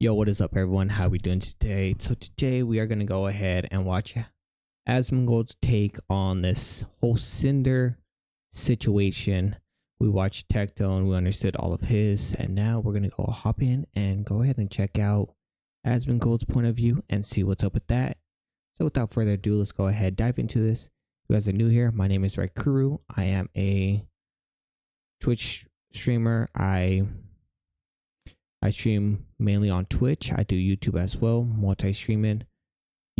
Yo, what is up, everyone? How we doing today? So today we are going to go ahead and watch Asmongold's take on this whole Cinder situation. We watched Tectone, we understood all of his, and now we're going to go hop in and go ahead and check out Asmongold's point of view and see what's up with that. So without further ado, let's go ahead, dive into this. If you guys are new here, my name is Raikuro. I am a Twitch streamer. I stream mainly on Twitch. I do YouTube as well, multi-streaming.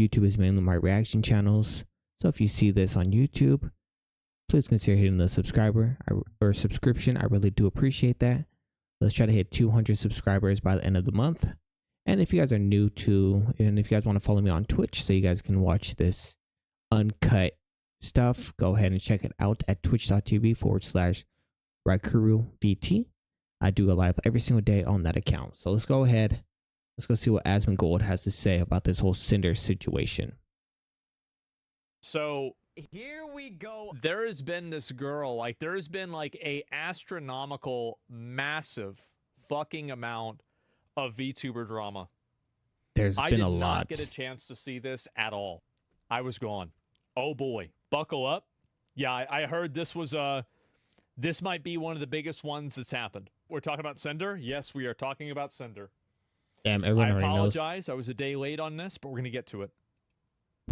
YouTube is mainly my reaction channels. So if you see this on YouTube, please consider hitting the subscription. I really do appreciate that. Let's try to hit 200 subscribers by the end of the month. And if you guys are new to, and if you guys want to follow me on Twitch so you guys can watch this uncut stuff, go ahead and check it out at twitch.tv/RaikuroVT. I do a live every single day on that account. So let's go ahead. Let's go see what Asmongold has to say about this whole Cinder situation. So here we go. There has been this girl, like there's been like a astronomical, massive fucking amount of VTuber drama. There's been a lot. I did not get a chance to see this at all. I was gone. Oh boy, buckle up. Yeah, I heard this was this might be one of the biggest ones that's happened. We're talking about Cinder? Yes, we are talking about Cinder. Damn, everyone already knows. I apologize. I was a day late on this, but we're going to get to it.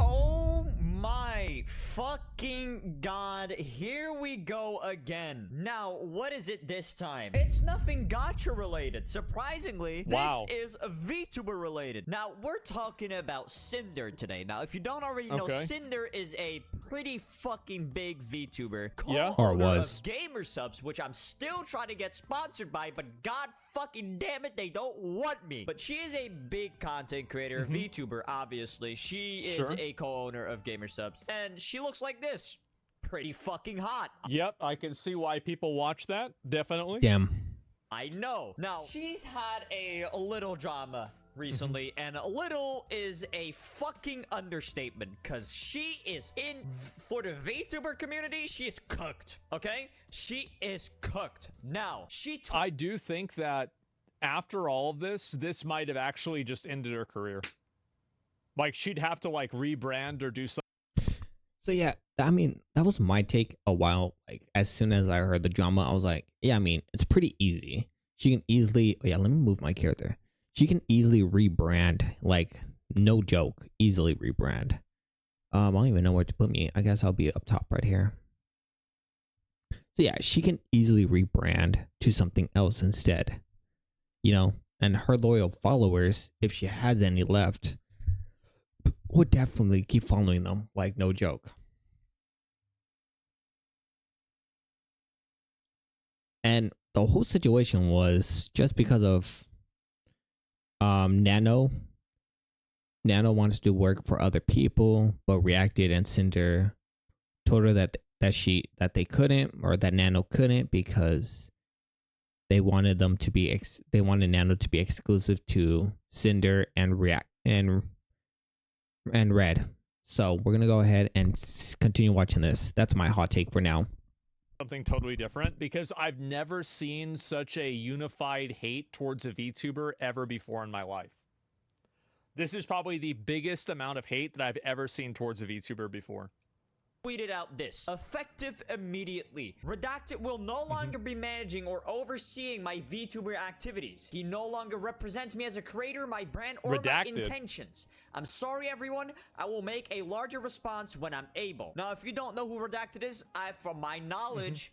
Oh my fucking god, here we go again. Now, what is it this time? It's nothing gacha related. Surprisingly, wow. This is VTuber related. Now, we're talking about Cinder today. Now, if you don't already know, Cinder is a pretty fucking big VTuber. Yeah, or was. Of Gamer Subs, which I'm still trying to get sponsored by, but god fucking damn it, they don't want me. But she is a big content creator, VTuber, obviously. She is a co-owner of Gamer Subs, and she looks like this. Pretty fucking hot. Yep, I can see why people watch that. Definitely. Damn. I know. Now, she's had a little drama recently, and a little is a fucking understatement, because she is for the VTuber community, she is cooked, okay? She is cooked. Now, I do think that after all of this, this might have actually just ended her career. Like, she'd have to, like, rebrand or do something. So, yeah, I mean, that was my take a while. Like, as soon as I heard the drama, I was like, yeah, I mean, it's pretty easy. She can easily, oh, yeah, let me move my character. She can easily rebrand, like, no joke, easily rebrand. I don't even know where to put me. I guess I'll be up top right here. So, yeah, she can easily rebrand to something else instead. You know, and her loyal followers, if she has any left, would definitely keep following them, like no joke. And the whole situation was just because of Nano wants to do work for other people, but reacted, and Cinder told her that they couldn't, or that Nano couldn't, because they wanted them to be they wanted Nano to be exclusive to Cinder and React and Red. So we're gonna go ahead and continue watching this. That's my hot take for now. Something totally different, because I've never seen such a unified hate towards a VTuber ever before in my life. This is probably the biggest amount of hate that I've ever seen towards a VTuber before. Tweeted out this: effective immediately. Redacted will no longer be managing or overseeing my VTuber activities. He no longer represents me as a creator, my brand, or my intentions. I'm sorry, everyone. I will make a larger response when I'm able. Now, if you don't know who Redacted is, from my knowledge,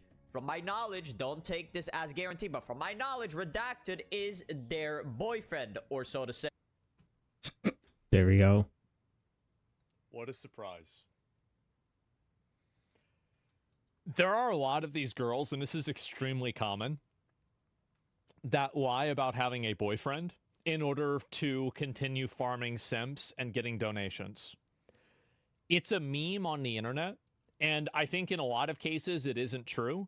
don't take this as guaranteed, but from my knowledge, Redacted is their boyfriend, or so to say. There we go. What a surprise. There are a lot of these girls, and this is extremely common, that lie about having a boyfriend in order to continue farming simps and getting donations. It's a meme on the internet, and I think in a lot of cases it isn't true,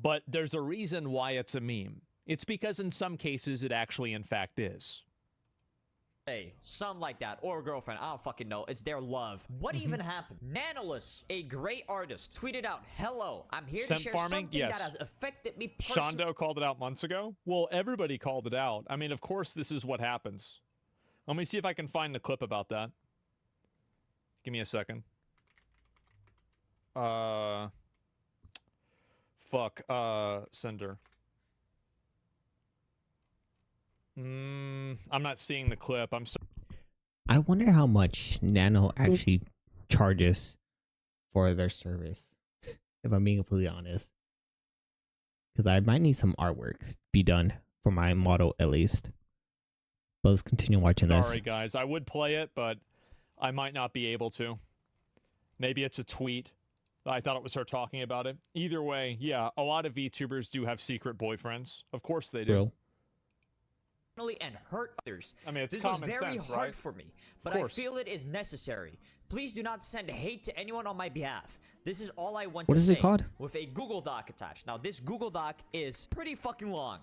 but there's a reason why it's a meme. It's because in some cases it actually in fact is. something like that, or a girlfriend. I don't fucking know. It's their love. What even happened? Nanolus, a great artist, tweeted out, "Hello, I'm here to Simp share farming? something Yes. that has affected me personally." Shondo called it out months ago. Well, everybody called it out. I mean, of course, this is what happens. Let me see if I can find the clip about that. Give me a second. Cinder. I'm not seeing the clip. I'm sorry. I wonder how much Nano actually charges for their service, if I'm being completely honest. Because I might need some artwork be done for my model at least. But let's continue watching this. Sorry, guys. I would play it, but I might not be able to. Maybe it's a tweet. I thought it was her talking about it. Either way, yeah, a lot of VTubers do have secret boyfriends. Of course they do. Real. And hurt others. I mean, it's this was common very sense, hard right? for me, but I feel it is necessary. Please do not send hate to anyone on my behalf. This is all I want What to is say. it called? With a Google Doc attached. Now, this Google Doc is pretty fucking long,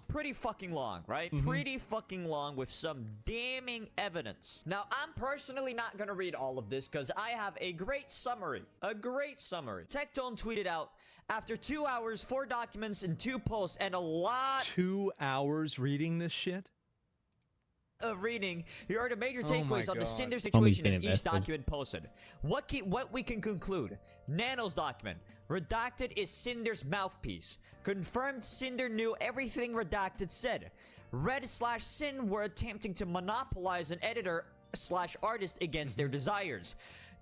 right? Pretty fucking long with some damning evidence. Now, I'm personally not gonna read all of this because I have a great summary. Tectone tweeted out, "After 2 hours, 4 documents, and 2 posts, and a lot 2 hours reading this shit? of reading, here are the major Oh my takeaways on the God. Cinder Homie's situation been in each invested. document posted. What we can conclude: Nano's document. Redacted is Cinder's mouthpiece. Confirmed Cinder knew everything Redacted said. Red/Sin were attempting to monopolize an editor/artist against their desires.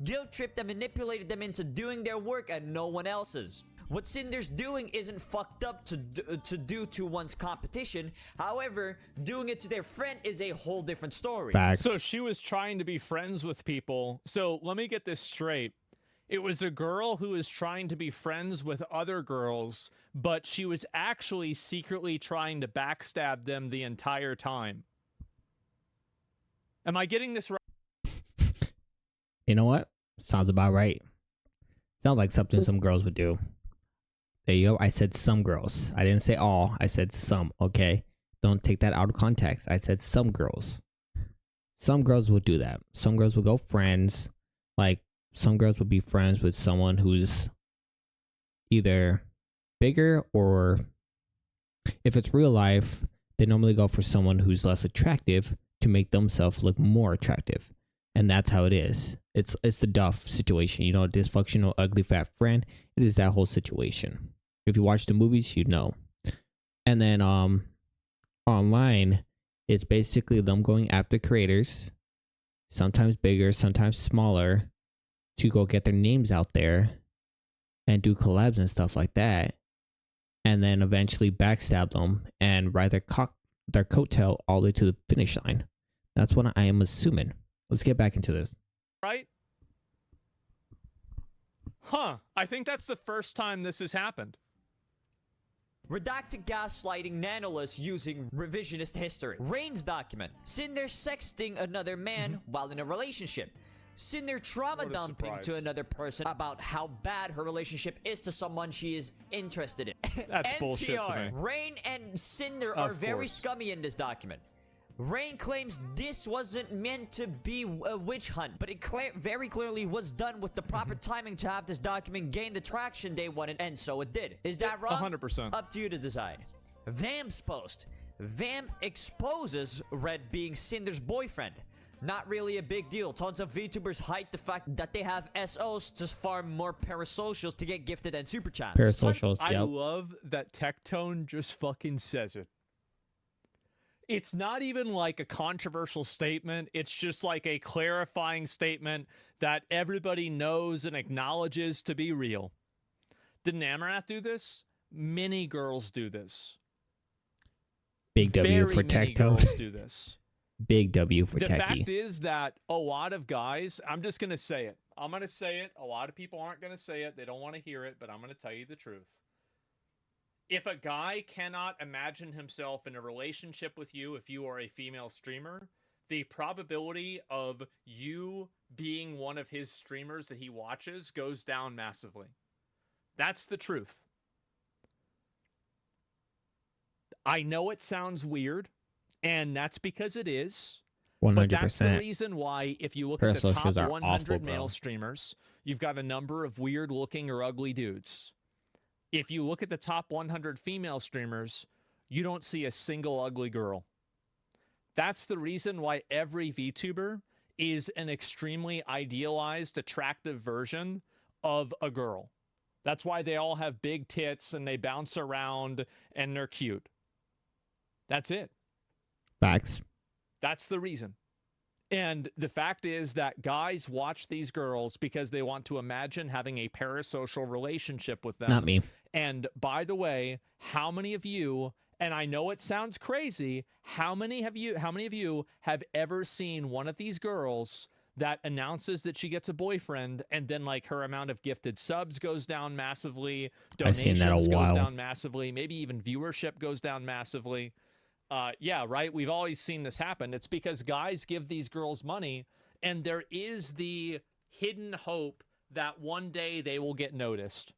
Guilt tripped and manipulated them into doing their work and no one else's. What Cinder's doing isn't fucked up to do to one's competition. However, doing it to their friend is a whole different story." Facts. So she was trying to be friends with people. So let me get this straight. It was a girl who was trying to be friends with other girls, but she was actually secretly trying to backstab them the entire time. Am I getting this right? You know what? Sounds about right. Sounds like something some girls would do. There you go. I said some girls. I didn't say all. I said some, okay? Don't take that out of context. I said some girls. Some girls would do that. Some girls would go friends. Like, some girls would be friends with someone who's either bigger or, if it's real life, they normally go for someone who's less attractive to make themselves look more attractive. And that's how it is. It's the Duff situation. You know, dysfunctional, ugly, fat friend. It is that whole situation. If you watch the movies, you know. And then online, it's basically them going after creators, sometimes bigger, sometimes smaller, to go get their names out there and do collabs and stuff like that. And then eventually backstab them and ride their coattail all the way to the finish line. That's what I am assuming. Let's get back into this. Right? Huh. I think that's the first time this has happened. Redacted gaslighting Nanolus using revisionist history. Rain's document. Cinder sexting another man while in a relationship. Cinder trauma What a dumping surprise. to another person about how bad her relationship is to someone she is interested in. That's bullshit to me. Rain and Cinder are Of very course. scummy in this document. Rain claims this wasn't meant to be a witch hunt, but it very clearly was done with the proper timing to have this document gain the traction they wanted, and so it did. Is that wrong? 100%. Up to you to decide. Vam's post. Vam exposes Red being Cinder's boyfriend. Not really a big deal. Tons of VTubers hype the fact that they have SOs to farm more parasocials to get gifted and super chats. Parasocials, I yep. love that Tectone just fucking says it. It's not even like a controversial statement. It's just like a clarifying statement that everybody knows and acknowledges to be real. Did Namarath do this? Many girls do this. Big W Very for many Tecto. girls do this. Big W for The Techie. fact is that a lot of guys, I'm just going to say it. I'm going to say it. A lot of people aren't going to say it. They don't want to hear it, but I'm going to tell you the truth. If a guy cannot imagine himself in a relationship with you, if you are a female streamer, the probability of you being one of his streamers that he watches goes down massively. That's the truth. I know it sounds weird, and that's because it is. But that's the 100%. reason why, if you look at the top Parasocials are 100 awful, male bro. streamers, you've got a number of weird-looking or ugly dudes. If you look at the top 100 female streamers, you don't see a single ugly girl. That's the reason why every VTuber is an extremely idealized, attractive version of a girl. That's why they all have big tits and they bounce around and they're cute. That's it. Facts. That's the reason. And the fact is that guys watch these girls because they want to imagine having a parasocial relationship with them. Not me. And by the way, how many of you, and I know it sounds crazy, how many of you have ever seen one of these girls that announces that she gets a boyfriend and then like her amount of gifted subs goes down massively, I've seen donations that a goes while. down massively, maybe even viewership goes down massively? Yeah, right. We've always seen this happen. It's because guys give these girls money, and there is the hidden hope that one day they will get noticed.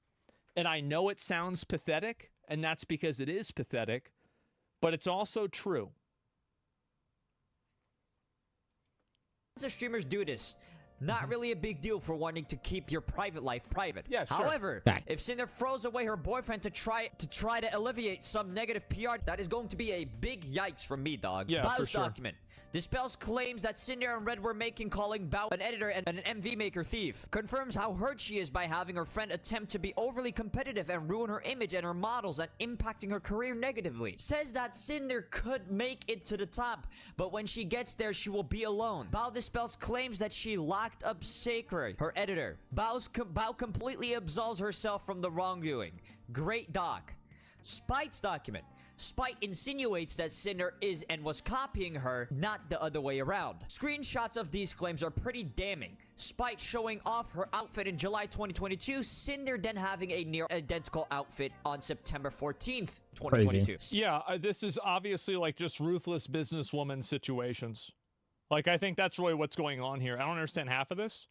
And I know it sounds pathetic, and that's because it is pathetic, but it's also true. Lots of streamers do this. Not really a big deal for wanting to keep your private life private. Yeah, sure. However, Fact. if Cinder throws away her boyfriend to try to alleviate some negative PR, that is going to be a big yikes from me, dog. Yeah, Bao's for sure. document dispels claims that Cinder and Red were making, calling Bao an editor and an MV maker thief. Confirms how hurt she is by having her friend attempt to be overly competitive and ruin her image and her models and impacting her career negatively. Says that Cinder could make it to the top, but when she gets there, she will be alone. Bao dispels claims that she locked up Sacred, her editor. Bao completely absolves herself from the wrongdoing. Great doc. Spite's document. Spite insinuates that Cinder is and was copying her, not the other way around. Screenshots of these claims are pretty damning. Spite showing off her outfit in July 2022, Cinder then having a near identical outfit on September 14th, 2022. Yeah, this is obviously like just ruthless businesswoman situations. Like, I think that's really what's going on here. I don't understand half of this.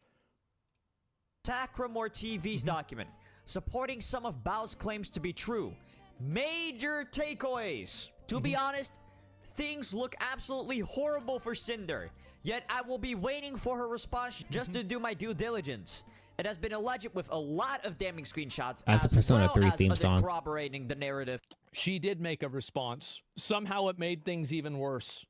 Takramore TV's document, supporting some of Bao's claims to be true. Major takeaways. To be honest, things look absolutely horrible for Cinder. Yet I will be waiting for her response just to do my due diligence. It has been alleged with a lot of damning screenshots As a Persona 3 theme song. corroborating the narrative She did make a response. Somehow it made things even worse.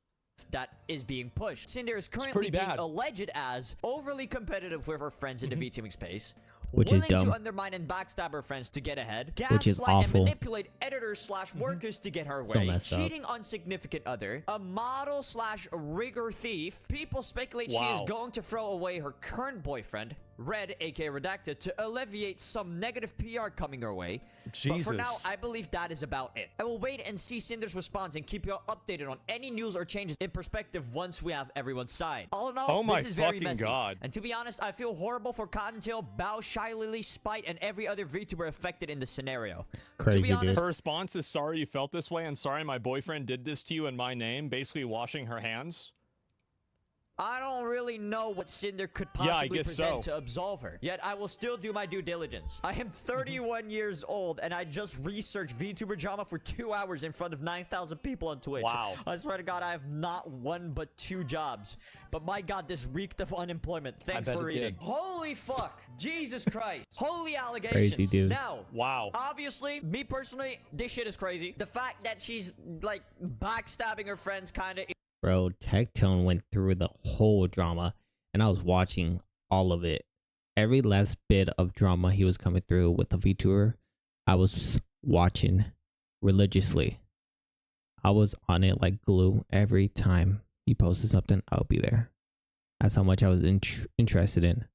that is being pushed. Cinder is currently pretty being bad. alleged as overly competitive with her friends in the VTubing space, Which is willing dumb. to undermine and backstab her friends to get ahead, Which is gaslight and awful. manipulate editors / workers to get her So way, messed up. cheating on significant other, a model / rigger thief. People speculate she is Wow. going to throw away her current boyfriend, Red, aka Redacted, to alleviate some negative PR coming her way. But for now, Jesus. I believe that is about it. I will wait and see Cinder's response and keep you all updated on any news or changes in perspective once we have everyone's side. All in all, Oh my this is very fucking messy. God. And to be honest, I feel horrible for Cottontail, Bao, Shy Lily, Spite, and every other VTuber affected in this scenario. To Crazy, be dude. honest, Her response is, sorry you felt this way and sorry my boyfriend did this to you in my name, basically washing her hands. I don't really know what Cinder could Yeah, I possibly guess present so. to absolve her. Yet I will still do my due diligence. I am 31 years old and I just researched VTuber drama for 2 hours in front of 9,000 people on Twitch. Wow. I swear to God, I have not one but 2 jobs. But my God, this reeked of unemployment. Thanks bet for it reading. did. Holy fuck. Jesus Christ. Holy allegations. Crazy, dude. Now, Wow. obviously, me personally, this shit is crazy. The fact that she's like backstabbing her friends kind of Bro, Tectone went through the whole drama, and I was watching all of it. Every last bit of drama he was coming through with the VTuber, I was watching religiously. I was on it like glue. Every time he posted something, I'll be there. That's how much I was interested in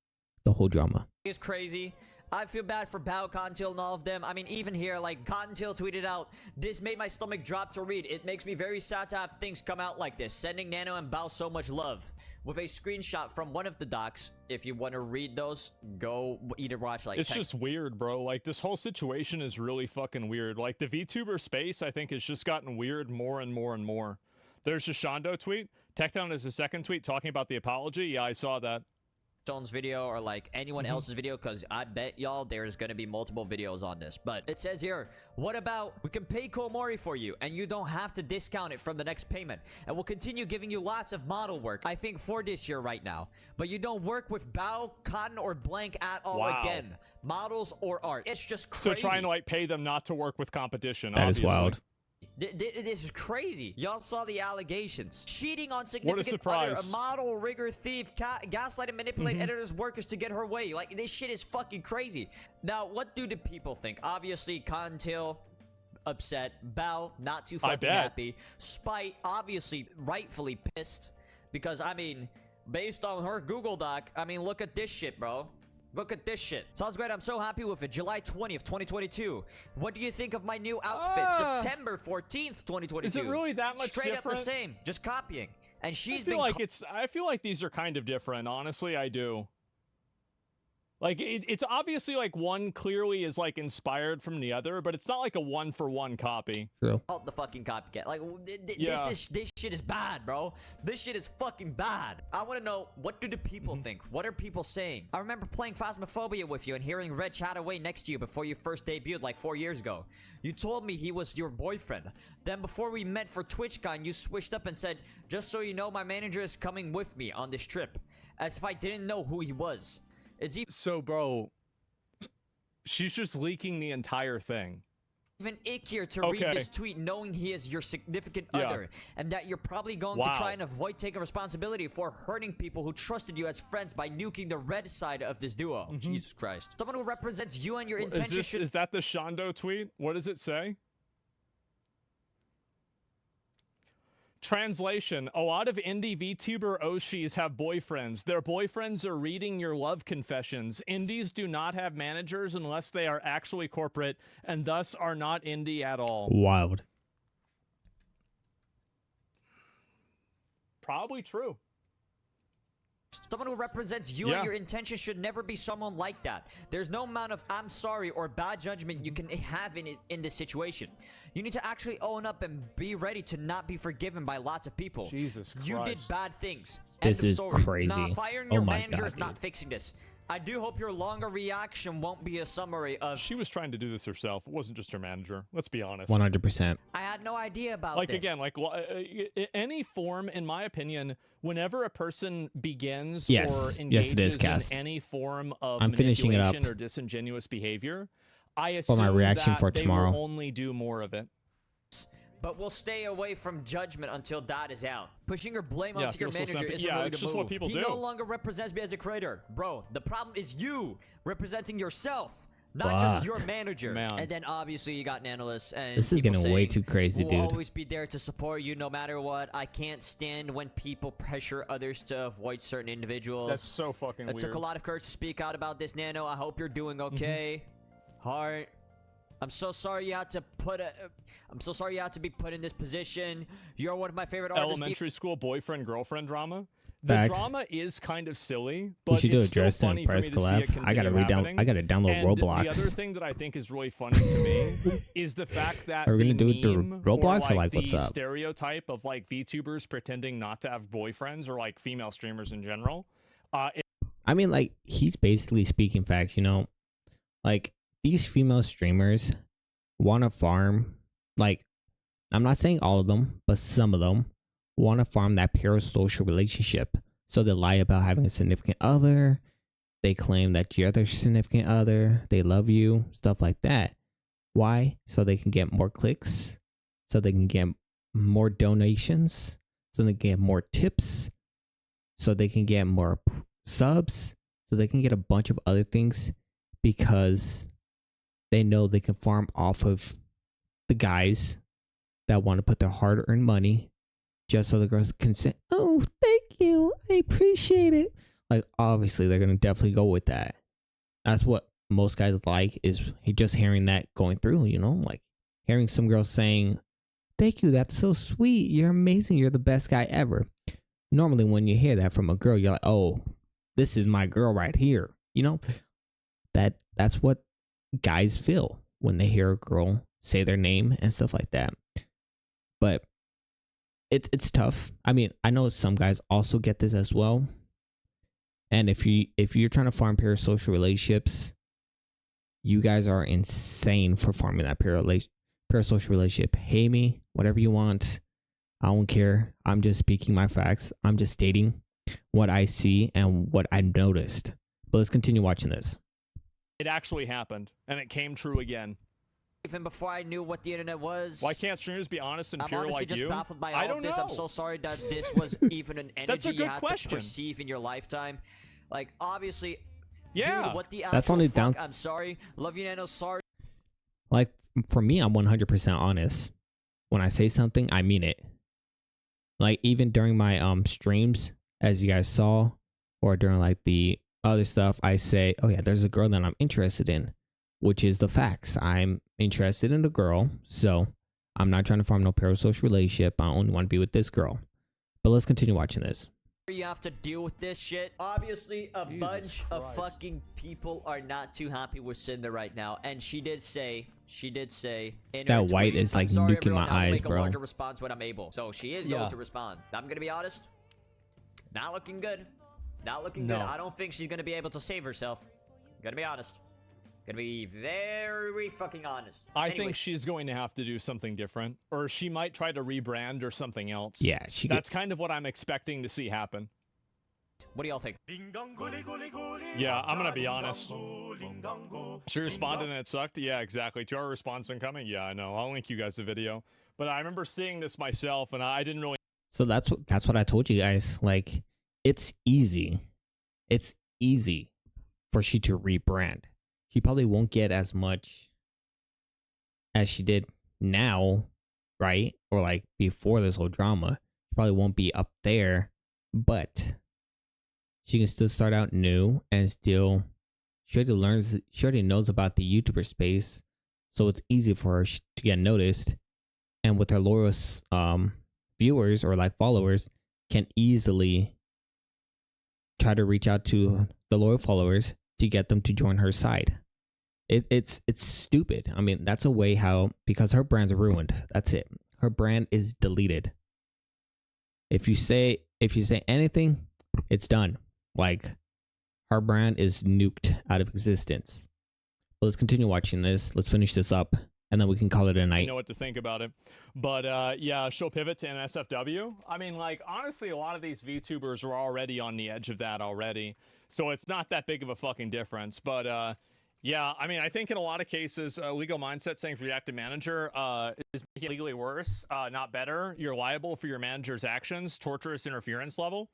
the whole drama. is crazy. I feel bad for Bao, Cottontail, and all of them. I mean, even here, like, Cottontail tweeted out, "This made my stomach drop to read. It makes me very sad to have things come out like this. Sending Nano and Bao so much love." With a screenshot from one of the docs. If you want to read those, go either watch, like, It's just weird, bro. Like, this whole situation is really fucking weird. Like, the VTuber space, I think, has just gotten weird more and more and more. There's a Shondo tweet. Techdown is a second tweet talking about the apology. Yeah, I saw that. Stone's video or like anyone else's video, because I bet y'all there's gonna be multiple videos on this. But it says here, what about we can pay Komori for you and you don't have to discount it from the next payment, and we'll continue giving you lots of model work, I think for this year right now, but you don't work with Bao, Cotton, or Blank at all again, models or art. It's just crazy. So trying to like pay them not to work with competition. That is wild. This is crazy. Y'all saw the allegations. Cheating on significant other, a model, rigger, thief, gaslight and manipulate editors' workers to get her way. Like, this shit is fucking crazy. Now, what do the people think? Obviously, Cottontail, upset. Bao, not too fucking happy. Spite, obviously, rightfully pissed. Because, I mean, based on her Google Doc, I mean, look at this shit, bro. Look at this shit. Sounds great. I'm so happy with it. July 20th, 2022. What do you think of my new outfit? September 14th, 2022. Is it really that much Straight different? up the same. Just copying. And she's I feel like these are kind of different. Honestly, I do. Like, it's obviously like one clearly is like inspired from the other, but it's not like a one-for-one copy. True. The fucking copycat. Like, this shit is bad, bro. This shit is fucking bad. I want to know, what do the people think? What are people saying? I remember playing Phasmophobia with you and hearing Red chat away next to you before you first debuted like 4 years ago. You told me he was your boyfriend. Then before we met for TwitchCon, you switched up and said, just so you know, my manager is coming with me on this trip. As if I didn't know who he was. So, bro, she's just leaking the entire thing. Even ickier to read this tweet knowing he is your significant other, and that you're probably going to try and avoid taking responsibility for hurting people who trusted you as friends by nuking the red side of this duo. Jesus Christ. Someone who represents you and your intentions Is that the Shondo tweet? What does it say? Translation: a lot of indie VTuber Oshis have boyfriends. Their boyfriends are reading your love confessions. Indies do not have managers unless they are actually corporate, and thus are not indie at all. Wild. Probably true. Someone who represents you and your intentions should never be someone like that. There's no amount of I'm sorry or bad judgment you can have in this situation. You need to actually own up and be ready to not be forgiven by lots of people. Jesus Christ. You did bad things. This is crazy. Nah, firing your manager is not fixing this. I do hope your longer reaction won't be a summary of... She was trying to do this herself. It wasn't just her manager. Let's be honest. 100%. I had no idea about like, this. Again, like any form, in my opinion, whenever a person begins or engages in any form of manipulation or disingenuous behavior, I assume my reaction that for they tomorrow. will only do more of it. But we'll stay away from judgment until that is out. Pushing your blame onto your manager isn't really it's the just move. what people He do. no longer represents me as a creator. Bro, the problem is you representing yourself, not just your manager. And then obviously you got Nanolus, and this is getting way too crazy, we'll dude. always be there to support you no matter what. I can't stand when people pressure others to avoid certain individuals. That's so fucking weird. It took a lot of courage to speak out about this, Nano. I hope you're doing okay. Heart. I'm so sorry you had to be put in this position. You're one of my favorite artists. Elementary school boyfriend-girlfriend drama. The Facts. drama is kind of silly, but we should do it's a still Dresden funny for me press to see it collab. I gotta happening. I gotta download And Roblox. the other thing that I think is really funny to me is the fact that Are we gonna do it through meme Roblox or like what's the up? stereotype of like VTubers pretending not to have boyfriends or like female streamers in general. I mean, like, he's basically speaking facts, you know? Like, these female streamers want to farm, like, I'm not saying all of them, but some of them want to farm that parasocial relationship. So they lie about having a significant other. They claim that you're their significant other. They love you, stuff like that. Why? So they can get more clicks. So they can get more donations. So they can get more tips. So they can get more subs. So they can get a bunch of other things because they know they can farm off of the guys that want to put their hard-earned money just so the girls can say, oh, thank you, I appreciate it. Like, obviously, they're going to definitely go with that. That's what most guys like, is just hearing that going through, you know? Like, hearing some girls saying, thank you, that's so sweet, you're amazing, you're the best guy ever. Normally, when you hear that from a girl, you're like, oh, this is my girl right here. You know? That's what guys feel when they hear a girl say their name and stuff like that. But it's tough. I mean, I know some guys also get this as well. And if you're trying to farm parasocial relationships, you guys are insane for farming that parasocial relationship. Hate me, whatever you want. I don't care. I'm just speaking my facts. I'm just stating what I see and what I noticed. But let's continue watching this. It actually happened, and it came true again. Even before I knew what the internet was. Why can't streamers be honest and I'm pure honestly like just you? baffled by I all don't of this. know. I'm so sorry that this was even an energy That's a you good have question. to perceive in your lifetime. Like, obviously, Yeah. dude, what the That's actual only fuck? down. I'm sorry. Love you, Nano. Sorry. Like, for me, I'm 100% honest. When I say something, I mean it. Like, even during my streams, as you guys saw, or during like the other stuff, I say, oh yeah, there's a girl that I'm interested in, which is the facts. I'm interested in a girl, so I'm not trying to farm no parasocial relationship. I only want to be with this girl. But let's continue watching this. You have to deal with this shit. Obviously, a Jesus bunch of Christ. fucking people are not too happy with Cinder right now, and she did say in her That white tweet, is, "I'm like, sorry, nuking everyone, my I will eyes, make a bro." larger response when I'm able." So she is Yeah. going to respond. I'm gonna be honest. Not looking good. Not looking good. No. I don't think she's gonna be able to save herself. Gonna be honest. Gonna be very fucking honest. I Anyways, think she's going to have to do something different, or she might try to rebrand or something else. Yeah, she That's kind of what I'm expecting to see happen. what do y'all think? Yeah, I'm gonna be honest. She responded and it sucked? Yeah, exactly. To our response incoming? Yeah, I know. I'll link you guys the video. But I remember seeing this myself, and I didn't really... So that's what I told you guys. Like, it's easy. It's easy for she to rebrand. She probably won't get as much as she did now, right? Or like before this whole drama. She probably won't be up there, but she can still start out new and still she already knows about the YouTuber space, so it's easy for her to get noticed. And with her loyal viewers or like followers, can easily try to reach out to the loyal followers to get them to join her side. It's stupid. I mean, that's a way how, because her brand's ruined. That's it. Her brand is deleted. If you say anything, it's done. Like, her brand is nuked out of existence. But let's continue watching this. Let's finish this up, and then we can call it a night. know what to think about it. But yeah, she'll pivot to NSFW. I mean, like, honestly, a lot of these VTubers are already on the edge of that already. So it's not that big of a fucking difference. But yeah, I mean, I think in a lot of cases, legal mindset saying reactive manager is making it legally worse, not better. You're liable for your manager's actions, torturous interference level.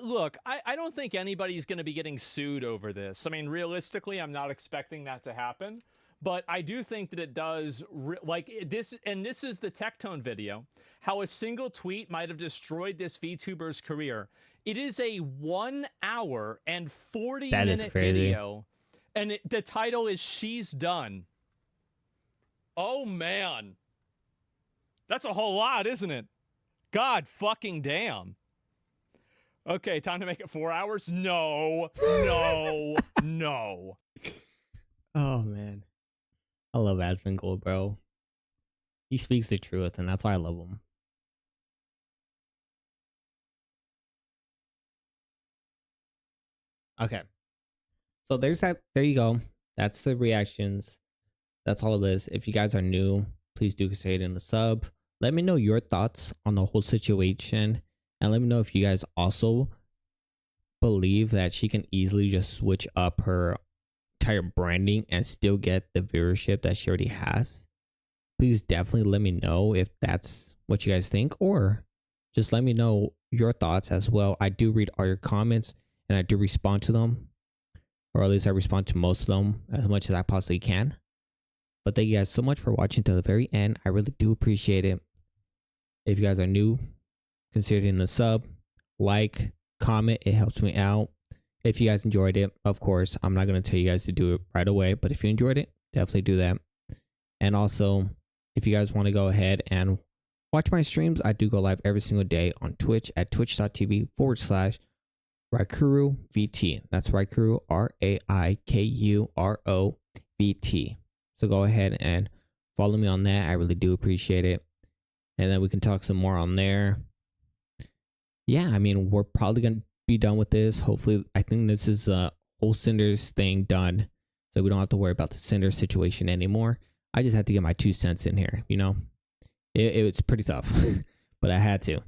Look, I don't think anybody's going to be getting sued over this. I mean, realistically, I'm not expecting that to happen. But I do think that it does, like this, and this is the Tectone video, how a single tweet might have destroyed this VTuber's career. It is a 1 hour and 40-minute video, and the title is "She's Done." Oh man, that's a whole lot, isn't it? God fucking damn. Okay, time to make it 4 hours? No, no, no. Oh man, I love Asmongold, bro. He speaks the truth, and that's why I love him. Okay, so there's that. There you go. That's the reactions. That's all it is. If you guys are new, please do say it in the sub. Let me know your thoughts on the whole situation, and let me know if you guys also believe that she can easily just switch up her entire branding and still get the viewership that she already has. Please definitely let me know if that's what you guys think, or just let me know your thoughts as well. I do read all your comments and I do respond to them, or at least I respond to most of them as much as I possibly can. But thank you guys so much for watching till the very end. I really do appreciate it. If you guys are new, consider hitting the sub, like, comment. It helps me out. If you guys enjoyed it, of course, I'm not going to tell you guys to do it right away, but if you enjoyed it, definitely do that. And also, if you guys want to go ahead and watch my streams, I do go live every single day on Twitch at twitch.tv/RaikuroVT. That's Raikuro, RaikuroVT. So go ahead and follow me on that. I really do appreciate it. And then we can talk some more on there. Yeah, I mean, we're probably going to be done with this. Hopefully, I think this is whole Cinder's thing done, so we don't have to worry about the Cinder situation anymore. I just had to get my 2 cents in here, you know. It's pretty tough, but I had to.